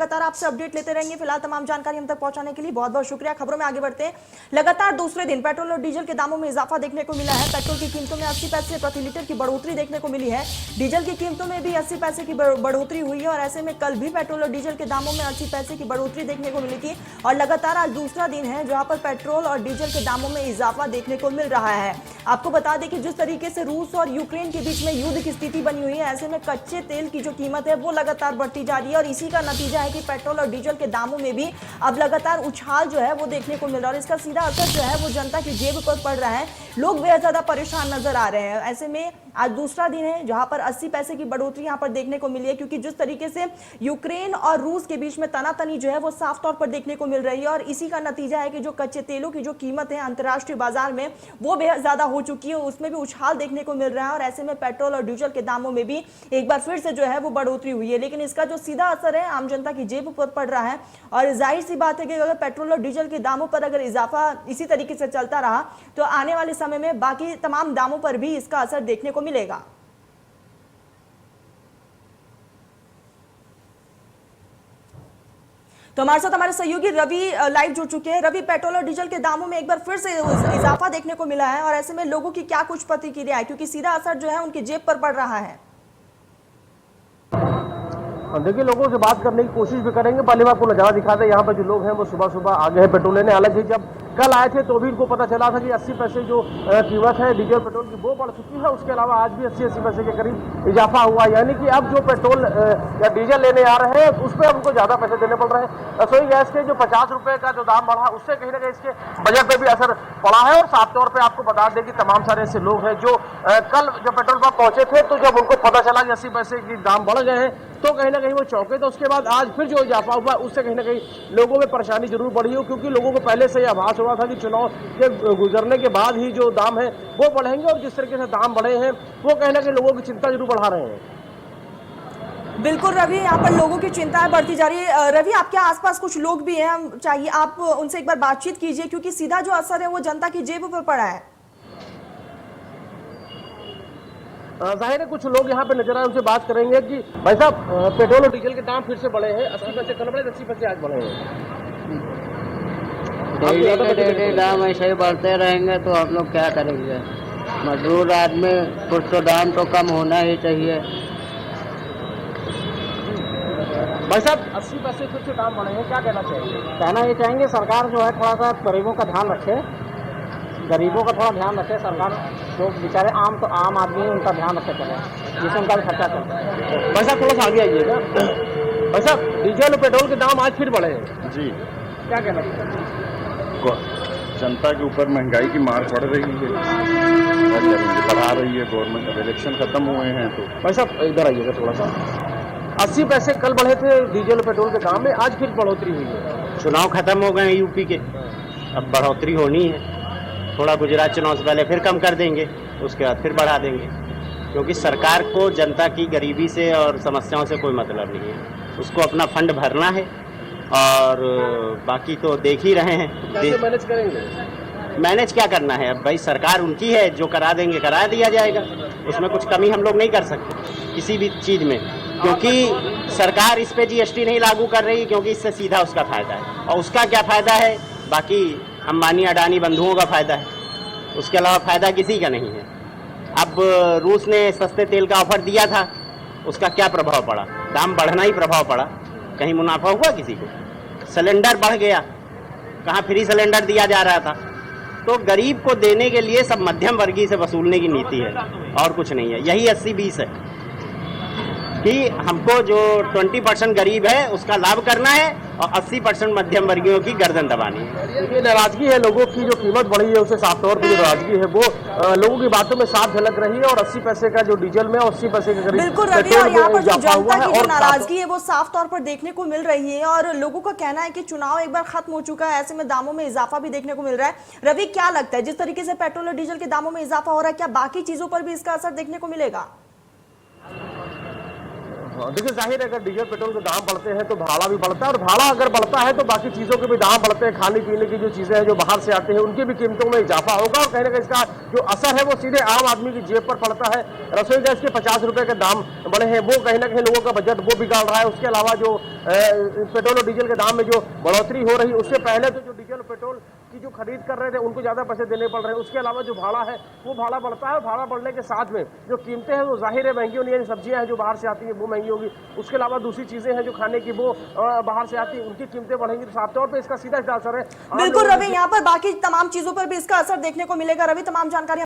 लगातार आपसे अपडेट लेते रहेंगे। फिलहाल तमाम जानकारी हम तक पहुंचाने के लिए बहुत बहुत शुक्रिया। खबरों में आगे बढ़ते हैं। लगातार दूसरे दिन पेट्रोल और डीजल के दामों में इजाफा देखने को मिला है। पेट्रोल की कीमतों में 80 पैसे प्रति लीटर की बढ़ोतरी देखने को मिली है। डीजल की कीमतों में भी 80 पैसे की बढ़ोतरी हुई है और ऐसे में कल भी पेट्रोल और डीजल के दामों में 80 पैसे की बढ़ोतरी देखने को मिली थी और लगातार आज दूसरा दिन है जहां पर पेट्रोल और डीजल के दामों में इजाफा देखने को मिल रहा है। आपको बता दें कि जिस तरीके से रूस और यूक्रेन के बीच में युद्ध की स्थिति बनी हुई है, ऐसे में कच्चे तेल की जो कीमत है वो लगातार बढ़ती जा रही है और इसी का नतीजा है कि पेट्रोल और डीजल के दामों में भी अब लगातार उछाल जो है वो देखने को मिल रहा है और इसका सीधा असर जो है वो जनता की जेब पर पड़ रहा है। लोग बेहद ज्यादा परेशान नजर आ रहे हैं। ऐसे में आज दूसरा दिन है जहां पर 80 पैसे की बढ़ोतरी यहां पर देखने को मिली है, क्योंकि जिस तरीके से यूक्रेन और रूस के बीच में तनातनी जो है वो साफ तौर पर देखने को मिल रही है और इसी का नतीजा है कि जो कच्चे तेलों की जो कीमत है अंतर्राष्ट्रीय बाजार में वो बेहद ज्यादा हो चुकी है, उसमें भी उछाल देखने को मिल रहा है और ऐसे में पेट्रोल और डीजल के दामों में भी एक बार फिर से जो है वो बढ़ोतरी हुई है। लेकिन इसका जो सीधा असर है आम जनता की जेब पर पड़ रहा है और जाहिर सी बात है कि अगर पेट्रोल और डीजल के दामों पर अगर इजाफा इसी तरीके से चलता रहा तो आने वाले समय में बाकी तमाम दामों पर भी इसका असर देखने को मिलेगा। तो हमारे साथ हमारे सहयोगी रवि लाइव जुड़ चुके हैं। रवि, पेट्रोल और डीजल के दामों में एक बार फिर से इजाफा देखने को मिला है और ऐसे में लोगों की क्या कुछ प्रतिक्रिया है, क्योंकि सीधा असर जो है उनकी जेब पर पड़ रहा है। देखिए, लोगों से बात करने की कोशिश भी करेंगे। पहले मैं आपको नजारा दिखा दें। यहाँ पर जो लोग हैं वो सुबह सुबह आ गए हैं पेट्रोल लेने। हालांकि जब कल आए थे तो भी इनको पता चला था कि 80 पैसे जो कीमत है डीजल पेट्रोल की वो बढ़ चुकी है। उसके अलावा आज भी 80 पैसे के करीब इजाफा हुआ, यानी कि अब जो पेट्रोल या डीजल लेने आ रहे हैं उस पर उनको ज्यादा पैसे देने पड़ रहे हैं। रसोई गैस के जो 50 रुपए का जो दाम बढ़ा उससे कहीं ना कहीं इसके बजट पे भी असर पड़ा है। और साफ तौर पर आपको बता दें कि तमाम सारे ऐसे लोग हैं जो कल जब पेट्रोल पंप पहुंचे थे तो जब उनको पता चला कि 80 पैसे की दाम बढ़ गए हैं तो कहीं ना कहीं वो चौंके। तो उसके बाद आज फिर जो इजाफा हुआ उससे कहीं ना कहीं लोगों में परेशानी जरूर बढ़ी हो, क्योंकि लोगों को पहले से ही आभास हुआ था कि चुनाव के गुजरने के बाद ही जो दाम है वो बढ़ेंगे और जिस तरीके से दाम बढ़े हैं वो कहीं ना कहीं लोगों की चिंता जरूर बढ़ा रहे हैं। बिल्कुल रवि, यहाँ पर लोगों की चिंताएं बढ़ती जा रही है। रवि, आपके आसपास कुछ लोग भी हैं, चाहिए आप उनसे एक बार बातचीत कीजिए, क्योंकि सीधा जो असर है वो जनता की जेब पर पड़ा है। जाहिर है कुछ लोग यहाँ पे नजर आए, उनसे बात करेंगे कि भाई साहब पेट्रोल और डीजल के दाम फिर से बढ़े हैं। 80 पैसे कल बढ़े, 80 पैसे आज बढ़े हैं। डेली दाम ऐसे ही बढ़ते रहेंगे तो हम लोग क्या करेंगे? मजदूर आदमी, कुछ तो दाम तो कम होना ही चाहिए। भाई साहब 80 पैसे फिर से दाम बढ़े हैं, क्या कहना चाहिए? कहना ये चाहेंगे सरकार जो है थोड़ा सा गरीबों का ध्यान रखे, गरीबों का थोड़ा ध्यान रखे सरकार। जो बेचारे आम आदमी है उनका ध्यान रखे चले, जिससे उनका भी खर्चा चले। भाई साहब थोड़ा सा आगे आइएगा। भाई साहब डीजल और पेट्रोल के दाम आज फिर बढ़े हैं जी, क्या कहना चाहिए? जनता के ऊपर महंगाई की मार पड़ रही है, बढ़ा रही है गवर्नमेंट। अब इलेक्शन खत्म हुए हैं तो भाई साहब इधर आइएगा थोड़ा सा। 80 पैसे कल बढ़े थे डीजल और पेट्रोल के दाम में, आज फिर बढ़ोतरी हुई है। चुनाव खत्म हो गए यूपी के, अब बढ़ोतरी होनी है। थोड़ा गुजरात चुनाव से पहले फिर कम कर देंगे, उसके बाद फिर बढ़ा देंगे, क्योंकि सरकार को जनता की गरीबी से और समस्याओं से कोई मतलब नहीं है। उसको अपना फंड भरना है और बाकी तो देख ही रहे हैं। कैसे मैनेज करेंगे? मैनेज क्या करना है? अब भाई सरकार उनकी है, जो करा देंगे करा दिया जाएगा, उसमें कुछ कमी हम लोग नहीं कर सकते किसी भी चीज़ में, क्योंकि सरकार इस पे जीएसटी नहीं लागू कर रही, क्योंकि इससे सीधा उसका फायदा है। और उसका क्या फायदा है? बाकी अंबानी अडानी बंधुओं का फायदा है, उसके अलावा फायदा किसी का नहीं है। अब रूस ने सस्ते तेल का ऑफर दिया था, उसका क्या प्रभाव पड़ा? दाम बढ़ना ही प्रभाव पड़ा, कहीं मुनाफा हुआ किसी को? सिलेंडर बढ़ गया, कहाँ फ्री सिलेंडर दिया जा रहा था। तो गरीब को देने के लिए सब मध्यम वर्गीय से वसूलने की नीति है और कुछ नहीं है। यही 80-20 है कि हमको जो 20% गरीब है उसका लाभ करना है और 80% मध्यम वर्गीयों की गर्दन दबानी है। ये नाराजगी है लोगों की, जो कीमत बढ़ी है उसे साफ तौर पर जो नाराजगी है वो लोगों की बातों में साफ झलक रही है। और 80 पैसे का जो डीजल में 80 पैसे के करीब बिल्कुल रवि, और यहाँ पर जो जनता की जो नाराजगी है वो साफ तौर पर देखने को मिल रही है और लोगों का कहना है कि चुनाव एक बार खत्म हो चुका है, ऐसे में दामों में इजाफा भी देखने को मिल रहा है। रवि, क्या लगता है जिस तरीके से पेट्रोल और डीजल के दामों में इजाफा हो रहा है, क्या बाकी चीजों पर भी इसका असर देखने को मिलेगा? देखिए जाहिर है अगर डीजल पेट्रोल के दाम बढ़ते हैं तो भाड़ा भी बढ़ता है, और भाड़ा अगर बढ़ता है तो बाकी चीज़ों के भी दाम बढ़ते हैं। खाने पीने की जो चीज़ें हैं जो बाहर से आते हैं उनकी भी कीमतों में इजाफा होगा, और कहीं ना कहीं इसका जो असर है वो सीधे आम आदमी की जेब पर पड़ता है। रसोई गैस के 50 रुपये के दाम बढ़े हैं, वो कहीं ना कहीं लोगों का बजट वो बिगाड़ रहा है। उसके अलावा जो पेट्रोल और डीजल के दाम में जो बढ़ोतरी हो रही है, उससे पहले तो जो डीजल पेट्रोल की जो खरीद कर रहे थे उनको ज़्यादा पैसे देने पड़ रहे हैं। उसके अलावा जो भाड़ा है वो भाड़ा बढ़ता है, भाड़ा बढ़ने के साथ में जो कीमतें हैं वो जाहिर है महंगी होनी है। सब्जियां हैं जो बाहर से आती हैं वो महंगी होगी, उसके अलावा दूसरी चीजें हैं जो खाने की वो बाहर से आती है उनकी कीमतें बढ़ेंगी, तो साफ तौर पे इसका सीधा असर है। बिल्कुल रवि, यहाँ पर बाकी तमाम चीजों पर भी इसका असर देखने को मिलेगा। रवि, तमाम जानकारी